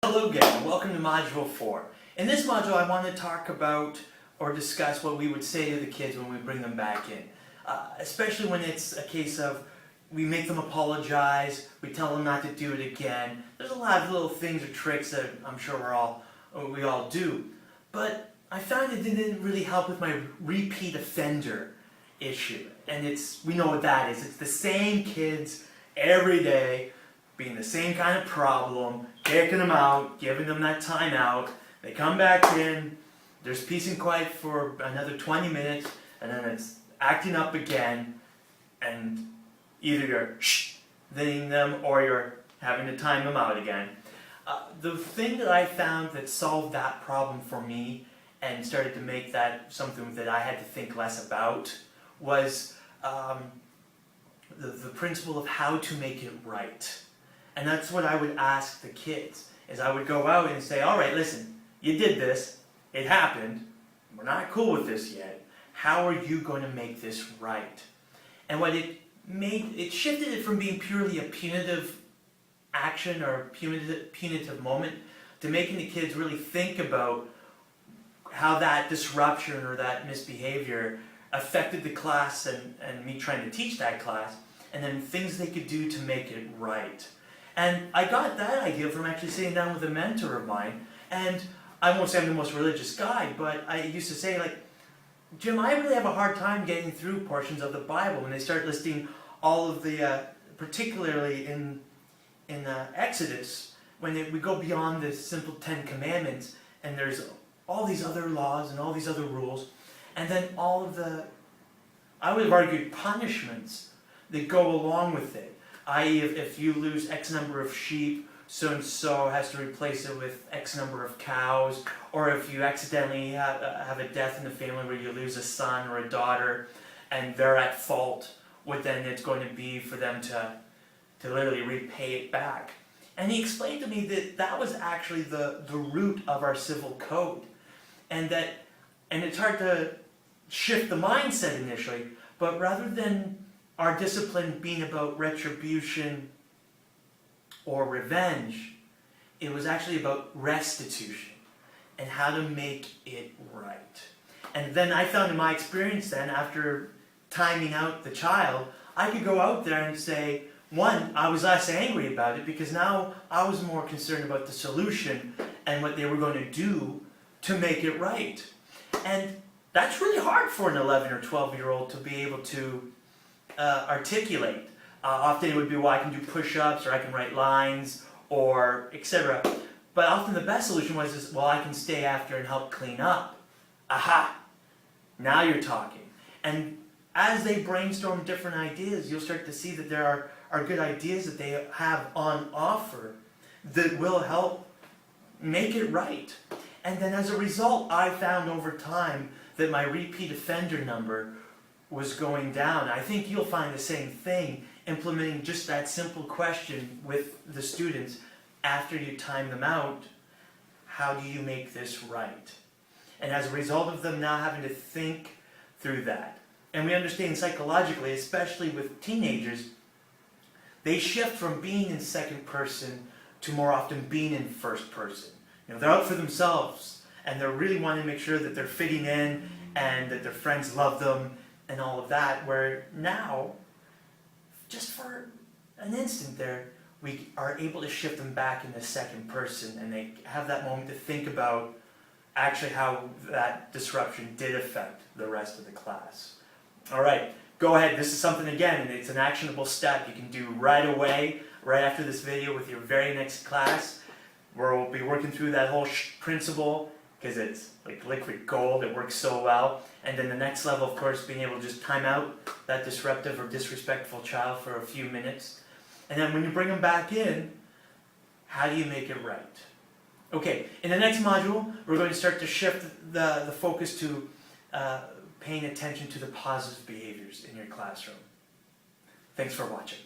Hello again, welcome to Module 4. In this module I want to talk about or discuss what we would say to the kids when we bring them back in. Especially when it's a case of we make them apologize, we tell them not to do it again. There's a lot of little things or tricks that I'm sure we all do. But I found it didn't really help with my repeat offender issue. And we know what that is. It's the same kids every day, being the same kind of problem, kicking them out, giving them that time out. They come back in, there's peace and quiet for another 20 minutes, and then it's acting up again, and either you're shh-ing them or you're having to time them out again. The thing that I found that solved that problem for me and started to make that something that I had to think less about was the principle of how to make it right. And that's what I would ask the kids, is I would go out and say, all right, listen, you did this, it happened, we're not cool with this yet, how are you going to make this right? And what it shifted it from being purely a punitive action or punitive moment to making the kids really think about how that disruption or that misbehavior affected the class and me trying to teach that class, and then things they could do to make it right. And I got that idea from actually sitting down with a mentor of mine, and I won't say I'm the most religious guy, but I used to say, like, Jim, I really have a hard time getting through portions of the Bible when they start listing all of the, particularly in Exodus, when we go beyond the simple 10 Commandments, and there's all these other laws and all these other rules, and then all of the, I would have argued, punishments that go along with it. I.e., if you lose X number of sheep, so-and-so has to replace it with X number of cows, or if you accidentally have a death in the family where you lose a son or a daughter, and they're at fault, what then it's going to be for them to literally repay it back. And he explained to me that that was actually the root of our civil code, and it's hard to shift the mindset initially, but rather than our discipline being about retribution or revenge, it was actually about restitution and how to make it right. And then I found in my experience then, after timing out the child, I could go out there and say, one, I was less angry about it because now I was more concerned about the solution and what they were going to do to make it right. And that's really hard for an 11 or 12-year-old to be able to articulate. Often it would be, well, I can do push-ups, or I can write lines, or etc. But often the best solution was, well, I can stay after and help clean up. Aha! Now you're talking. And as they brainstorm different ideas, you'll start to see that there are good ideas that they have on offer that will help make it right. And then as a result, I found over time that my repeat offender number was going down. I think you'll find the same thing implementing just that simple question with the students after you time them out. How do you make this right? And as a result of them now having to think through that, and we understand psychologically, especially with teenagers, they shift from being in second person to more often being in first person. You know, they're out for themselves, and they're really wanting to make sure that they're fitting in and that their friends love them and all of that, where now, just for an instant there, we are able to shift them back into second person, and they have that moment to think about actually how that disruption did affect the rest of the class. All right, go ahead. This is something, again, and it's an actionable step you can do right away, right after this video with your very next class, where we'll be working through that whole principle, because it's like liquid gold, it works so well. And then the next level, of course, being able to just time out that disruptive or disrespectful child for a few minutes. And then when you bring them back in, how do you make it right? Okay, in the next module, we're going to start to shift the focus to paying attention to the positive behaviors in your classroom. Thanks for watching.